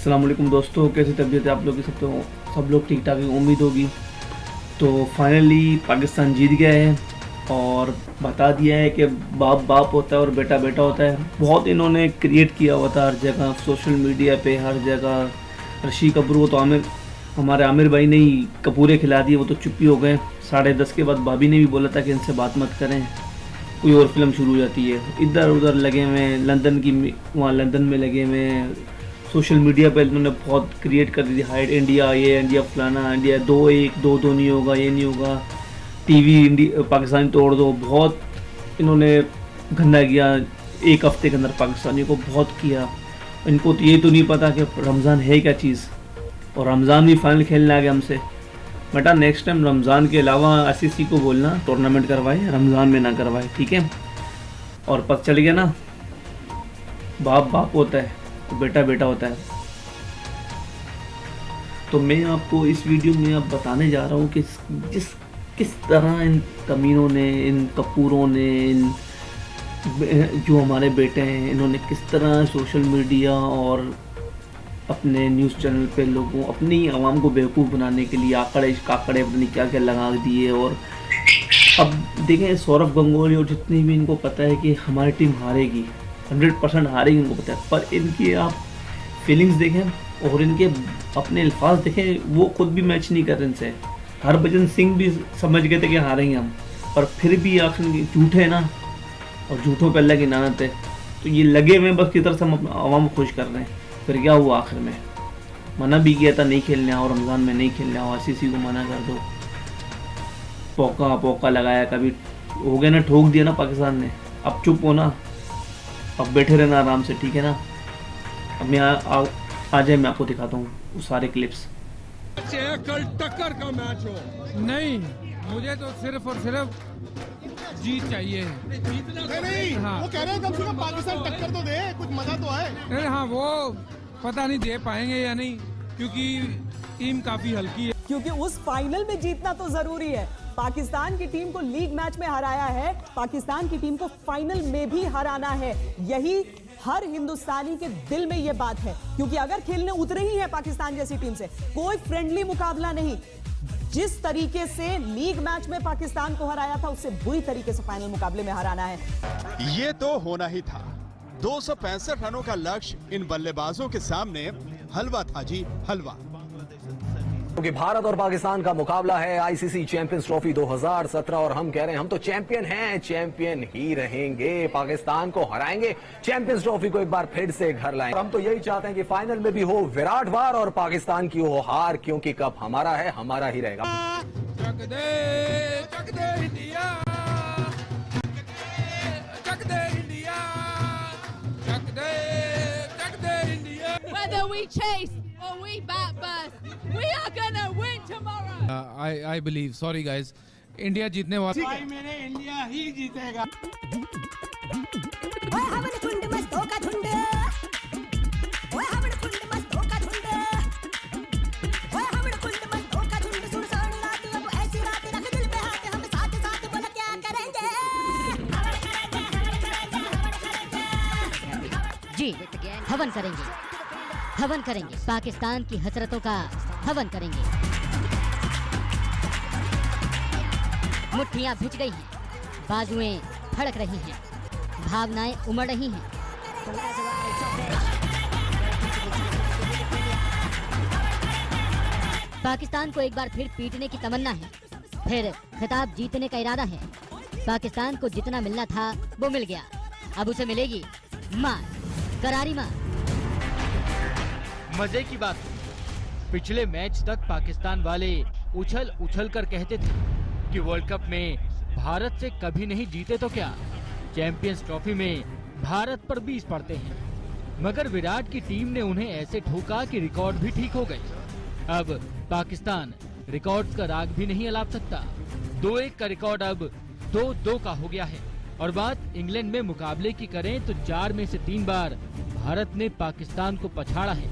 अस्सलाम वालेकुम दोस्तों, कैसी तबीयत है आप लोग की? सब लोग ठीक ठाक है, उम्मीद होगी। तो फाइनली पाकिस्तान जीत गया है और बता दिया है कि बाप बाप होता है और बेटा बेटा होता है। बहुत इन्होंने क्रिएट किया हुआ था हर जगह, सोशल मीडिया पे हर जगह। ऋषि कपूर को तो हमारे आमिर भाई ने ही कपूरे खिला दिए, वो तो चुप ही हो गए। 10:30 के बाद भाभी ने भी बोला था कि इनसे बात मत करें, कोई और फिल्म शुरू हो जाती है। इधर उधर लगे हुए, वहाँ लंदन में लगे हुए। सोशल मीडिया पे इन्होंने बहुत क्रिएट कर दी थी हाइड, इंडिया ये, इंडिया फलाना, इंडिया 2-1, 2-2 नहीं होगा, ये नहीं होगा, टीवी इंडिया पाकिस्तानी तोड़ दो। बहुत इन्होंने गंदा किया एक हफ्ते के अंदर, पाकिस्तानी को बहुत किया। इनको तो ये तो नहीं पता कि रमज़ान है क्या चीज़, और रमज़ान भी फाइनल खेलने आ गया हमसे। बेटा नेक्स्ट टाइम रमज़ान के अलावा ICC को बोलना टूर्नामेंट करवाए, रमज़ान में ना करवाए, ठीक है? और पता चल गया ना, बाप बाप होता है तो बेटा बेटा होता है। तो मैं आपको इस वीडियो में अब बताने जा रहा हूँ कि किस तरह इन कमीनों ने, इन कपूरों ने, इन जो हमारे बेटे हैं, इन्होंने किस तरह सोशल मीडिया और अपने न्यूज़ चैनल पे लोगों, अपनी आवाम को बेवकूफ़ बनाने के लिए आंकड़े काकड़े पता नहीं क्या क्या लगा दिए। और अब देखें, सौरभ गंगोली और जितनी भी इनको पता है कि हमारी टीम हारेगी, 100% हारेगी, इनको पता है। पर इनकी आप फीलिंग्स देखें और इनके अपने अल्फाज देखें, वो खुद भी मैच नहीं कर रहे इनसे। हरभजन सिंह भी समझ गए थे कि हारेंगे हम, पर फिर भी आखिर झूठे ना, और झूठों पे अल्लाह की लानत है। तो ये लगे हुए बस की तरफ से हम आवाम को खुश कर रहे हैं। फिर क्या हुआ आखिर में? मना भी किया था नहीं खेलने आओ, रमज़ान में नहीं खेलने आओ, ICC को मना कर दो। पोका लगाया, कभी हो गया ना, ठोक दिया ना पाकिस्तान ने। अब चुप हो ना, अब बैठे रहना आराम से, ठीक है ना? अब मैं आ जाए, मैं आपको दिखाता हूँ वो सारे क्लिप्स। कल टक्कर का मैच हो। नहीं, मुझे तो सिर्फ और सिर्फ जीत चाहिए। नहीं, हाँ। वो कह रहे हैं कम से कम पाकिस्तान टक्कर तो दे, कुछ मजा तो आए। अरे हाँ, वो पता नहीं दे पाएंगे या नहीं, क्योंकि टीम काफी हल्की है। क्योंकि उस फाइनल में जीतना तो जरूरी है। पाकिस्तान की टीम को लीग मैच में हराया है, पाकिस्तान की टीम को फाइनल में भी हराना है। यही हर हिंदुस्तानी के दिल में यह बात है, क्योंकि अगर खेलने उतरे ही है पाकिस्तान जैसी टीम से, कोई फ्रेंडली मुकाबला नहीं। जिस तरीके से लीग मैच में पाकिस्तान को हराया था, उससे बुरी तरीके से फाइनल मुकाबले में हराना है। ये तो होना ही था। 265 रनों का लक्ष्य इन बल्लेबाजों के सामने हलवा था जी, हलवा। क्योंकि भारत और पाकिस्तान का मुकाबला है ICC चैंपियंस ट्रॉफी 2017, और हम कह रहे हैं हम तो चैंपियन हैं, चैंपियन ही रहेंगे, पाकिस्तान को हराएंगे, चैंपियंस ट्रॉफी को एक बार फिर से घर लाएंगे। हम तो यही चाहते हैं कि फाइनल में भी हो विराट वार और पाकिस्तान की हो हार, क्योंकि कप हमारा है, हमारा ही रहेगा। Chak De India, Chak De India, Chak De India. Whether we chase or we bat burst, we are gonna win tomorrow. I believe. Sorry guys, India जीतने वाला। भाई मेरे इंडिया ही जीतेगा। जी, हवन करेंगे, हवन करेंगे, पाकिस्तान की हसरतों का हवन करेंगे। मुट्ठियां भिज गई हैं, बाजुएं फड़क रही हैं, भावनाएं उमड़ रही हैं। पाकिस्तान को एक बार फिर पीटने की तमन्ना है, फिर खिताब जीतने का इरादा है। पाकिस्तान को जितना मिलना था वो मिल गया, अब उसे मिलेगी मार, करारी मार। मजे की बात, पिछले मैच तक पाकिस्तान वाले उछल कर कहते थे कि वर्ल्ड कप में भारत से कभी नहीं जीते तो क्या, चैंपियंस ट्रॉफी में भारत पर 20 पड़ते हैं। मगर विराट की टीम ने उन्हें ऐसे ठोका कि रिकॉर्ड भी ठीक हो गए। अब पाकिस्तान रिकॉर्ड का राग भी नहीं अलाप सकता। 2-1 का रिकॉर्ड अब 2-2 का हो गया है। और बात इंग्लैंड में मुकाबले की करें तो 4 में से 3 बार भारत ने पाकिस्तान को पछाड़ा है।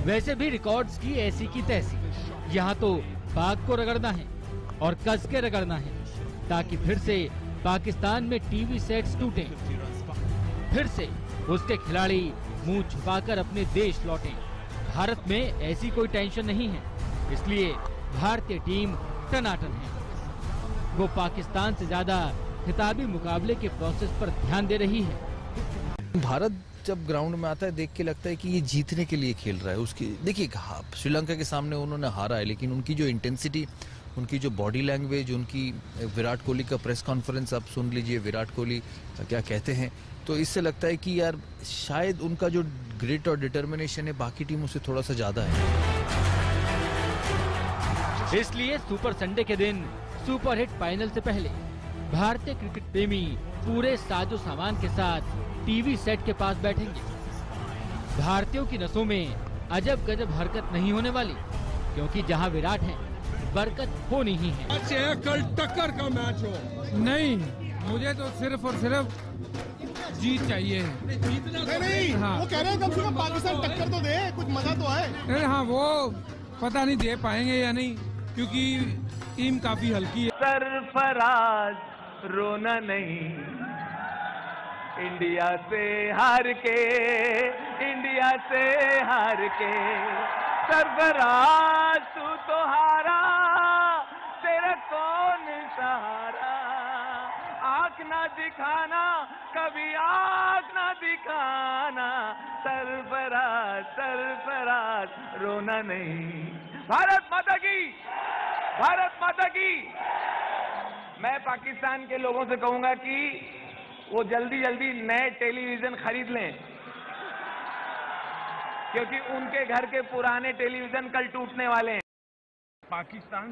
वैसे भी रिकॉर्ड्स की ऐसी की तैसी, यहाँ तो पाक को रगड़ना है और कस के रगड़ना है, ताकि फिर से पाकिस्तान में टीवी सेट्स टूटे, फिर से उसके खिलाड़ी मुंह छुपाकर अपने देश लौटें। भारत में ऐसी कोई टेंशन नहीं है, इसलिए भारतीय टीम टनाटन है। वो पाकिस्तान से ज्यादा खिताबी मुकाबले के प्रोसेस पर ध्यान दे रही है। भारत जब ग्राउंड में आता है देख के लगता है कि ये जीतने के लिए खेल रहा है। उसकी देखिए श्रीलंका के सामने उन्होंने हारा है, लेकिन उनकी जो इंटेंसिटी, उनकी जो बॉडी लैंग्वेज, उनकी विराट कोहली का प्रेस कॉन्फ्रेंस आप सुन लीजिए, विराट कोहली क्या कहते हैं, तो इससे लगता है कि यार शायद उनका जो ग्रिट और डिटर्मिनेशन है बाकी टीमों से थोड़ा सा ज्यादा है। इसलिए सुपर संडे के दिन सुपरहिट फाइनल से पहले भारतीय क्रिकेट प्रेमी पूरे साजो सामान के साथ टीवी सेट के पास बैठेंगे। भारतीयों की नसों में अजब गजब हरकत नहीं होने वाली, क्योंकि जहां विराट है बरकत होनी ही है। कल टक्कर का मैच हो। नहीं, मुझे तो सिर्फ और सिर्फ जीत चाहिए। नहीं, हाँ। वो कह रहे हैं कम से कम पाकिस्तान टक्कर तो दे, कुछ मजा तो आए। अरे हाँ, वो पता नहीं दे पाएंगे या नहीं, क्योंकि टीम काफी हल्की है। सरफराज रोना नहीं, इंडिया से हार के, इंडिया से हार के, सरफराज तू तो हारा, तेरा कौन सहारा, आँख ना दिखाना कभी, आँख ना दिखाना, सरफराज सरफराज रोना नहीं। भारत माता की, भारत माता की। मैं पाकिस्तान के लोगों से कहूंगा कि वो जल्दी जल्दी नए टेलीविजन खरीद लें, क्योंकि उनके घर के पुराने टेलीविजन कल टूटने वाले हैं। पाकिस्तान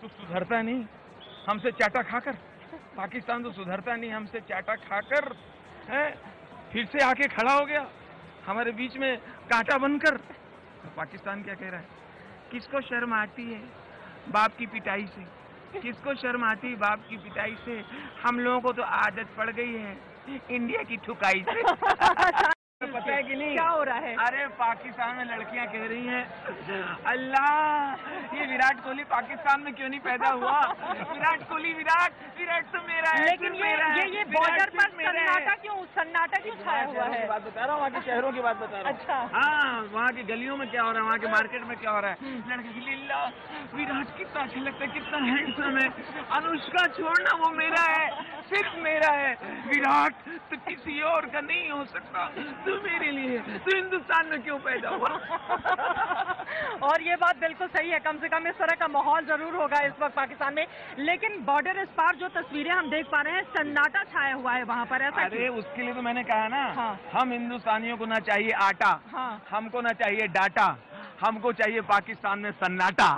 तो सुधरता नहीं हमसे चाटा खाकर, पाकिस्तान तो सुधरता नहीं हमसे चाटा खाकर, है फिर से आके खड़ा हो गया हमारे बीच में कांटा बनकर। पाकिस्तान क्या कह रहा है, किसको शर्म आती है बाप की पिटाई से, किसको शर्म आती है बाप की पिटाई से, हम लोगों को तो आदत पड़ गई है इंडिया की ठुकाई से। पता है कि नहीं क्या हो रहा है? अरे पाकिस्तान में लड़कियां कह रही हैं, अल्लाह ये विराट कोहली पाकिस्तान में क्यों नहीं पैदा हुआ, विराट कोहली, विराट विराट तो मेरा है। लेकिन ये बॉर्डर पर सन्नाटा क्यों छाया हुआ है? बात बता रहा हूँ, वहाँ के शहरों की बात बता रहा हूँ। अच्छा, हाँ, वहाँ की गलियों में क्या हो रहा है, वहाँ के मार्केट में क्या हो रहा है। लड़के लीला विराट कितना अच्छा लगता है, कितना हैंडसम है, अनुष्का छोड़ना वो मेरा है, सिर्फ मेरा है, विराट तो किसी और का नहीं हो सकता, तू मेरे लिए, तू हिंदुस्तान में क्यों पैदा हुआ। और ये बात बिल्कुल सही है, कम से कम इस तरह का माहौल जरूर होगा इस वक्त पाकिस्तान में। लेकिन बॉर्डर इस पार जो तस्वीरें हम देख पा रहे हैं, सन्नाटा छाया हुआ है वहाँ पर, ऐसा? अरे उसके लिए तो मैंने कहा ना, हाँ। हम हिंदुस्तानियों को ना चाहिए आटा, हाँ। हमको ना चाहिए डाटा, हमको चाहिए पाकिस्तान में सन्नाटा।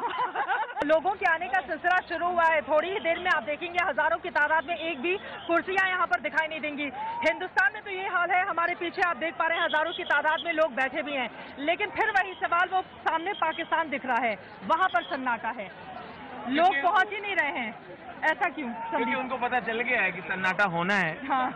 लोगों के आने का सिलसिला शुरू हुआ है, थोड़ी ही देर में आप देखेंगे हजारों की तादाद में एक भी कुर्सियां यहाँ पर दिखाई नहीं देंगी। हिंदुस्तान में तो ये हाल है, हमारे पीछे आप देख पा रहे हैं हजारों की तादाद में लोग बैठे भी हैं, लेकिन फिर वही सवाल, वो सामने पाकिस्तान दिख रहा है, वहां पर सन्नाटा है, लोग पहुंच ही नहीं रहे हैं, ऐसा क्यों? क्योंकि उनको पता चल गया है कि सन्नाटा होना है, हाँ।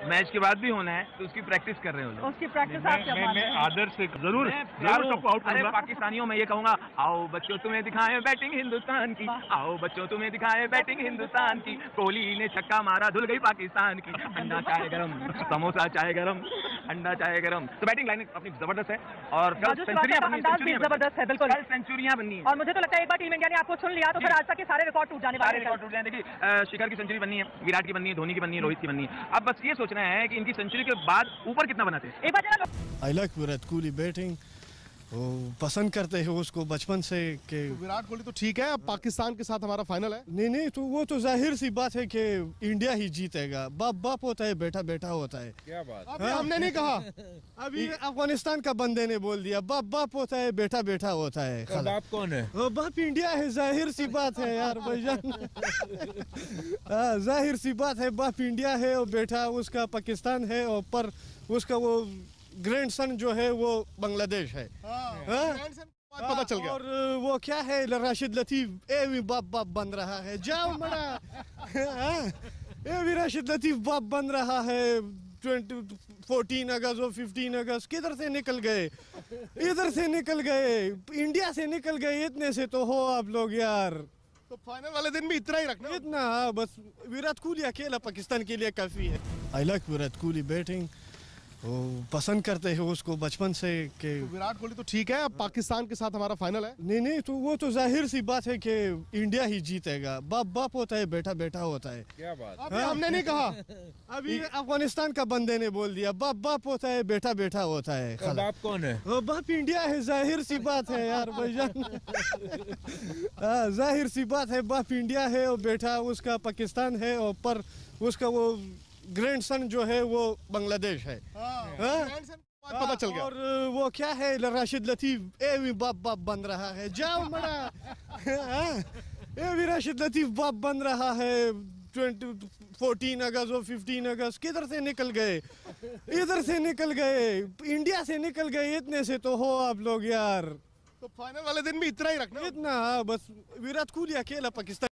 मैच के बाद भी होना है, तो उसकी प्रैक्टिस कर रहे हो। उसकी प्रैक्टिस आप क्या मानते हैं? आदर से जरूर सबको आउट। अरे पाकिस्तानियों में ये कहूंगा, आओ बच्चों तुम्हें दिखाएं बैटिंग हिंदुस्तान की, आओ बच्चों तुम्हें दिखाएं बैटिंग हिंदुस्तान की, कोहली ने छक्का मारा धुल गई पाकिस्तान की, अंडा चाहे गरम, समोसा चाहे गरम, अंडा चाहे गरम। तो बैटिंग लाइन अपनी जबरदस्त है, और कल सेंचुरियां जबरदस्त है, बिल्कुल कल सेंचुरियां बननी है। और मुझे तो लगता है एक बार टीम इंडिया ने आपको सुन लिया तो फिर आज तक के सारे रिकॉर्ड टूट जाने वाले हैं। रिकॉर्ड टूट जाए। देखिए शिखर की सेंचुरी बननी है, विराट की बननी है, धोनी की बननी है, रोहित की बननी है। अब बस ये सोचना है कि इनकी सेंचुरी के बाद ऊपर कितना बनाते हैं। एक बार I like Virat Kohli batting, वो पसंद करते हैं उसको बचपन से कि विराट कोहली तो ठीक है, अब पाकिस्तान के साथ हमारा फाइनल है। नहीं तो वो तो जाहिर सी बात है कि इंडिया ही जीतेगा। बाप बाप होता है, बेटा बेटा होता है। क्या बात? अभी हमने नहीं कहा, अभी अफगानिस्तान का बंदे ने बोल दिया बाप बाप होता है, बेटा बेटा होता है। तो बाप कौन है? बाप इंडिया है, जाहिर सी बात है यार भाईजान। जाहिर सी बात है, बाप इंडिया है और बेटा उसका पाकिस्तान है, और पर उसका वो ग्रैंडसन जो है वो बांग्लादेश है। पता चल गया। और वो क्या है, राशिद लतीफ ए भी बाप बाप बन रहा है, जाओ मरा। ए भी राशिद लतीफ बाप बन रहा है। 14 अगस्त और 15 अगस्त किधर से निकल गए, इधर से निकल गए, इंडिया से निकल गए, इतने से तो हो आप लोग यार। तो फाइनल वाले दिन भी इतना ही रखना, इतना बस। विराट कोहली अकेला पाकिस्तान के लिए काफी है। आई लाइक विराट कोहली बैटिंग, वो पसंद करते हैं उसको बचपन से कि तो विराट कोहली तो ठीक है, अब पाकिस्तान के साथ हमारा फाइनल है। नहीं तो वो तो जाहिर सी बात है कि इंडिया ही जीतेगा। बाप बाप होता है, बेटा बेटा होता है। क्या बात? हमने नहीं कहा, अभी अफगानिस्तान का बंदे ने बोल दिया बाप बाप होता है, बेटा बेटा होता है। तो बाप कौन है? वो बाप इंडिया है, जाहिर सी बात है यार भाईजान। जाहिर सी बात है, बाप इंडिया है और बेटा उसका पाकिस्तान है, और पर उसका वो ग्रैंडसन जो है वो बांग्लादेश है। पता चल गया। और वो क्या है, राशिद लतीफ ए भी बाप बाप बन रहा है। जाओ मरा ए भी राशिद लतीफ बाप बन रहा है। 14 अगस्त और 15 अगस्त किधर से निकल गए? इधर से निकल गए, इंडिया से निकल गए। इतने से तो हो आप लोग यार। तो फाइनल वाले दिन भी इतना ही रखना। इतना बस विराट कोहली अकेला पाकिस्तान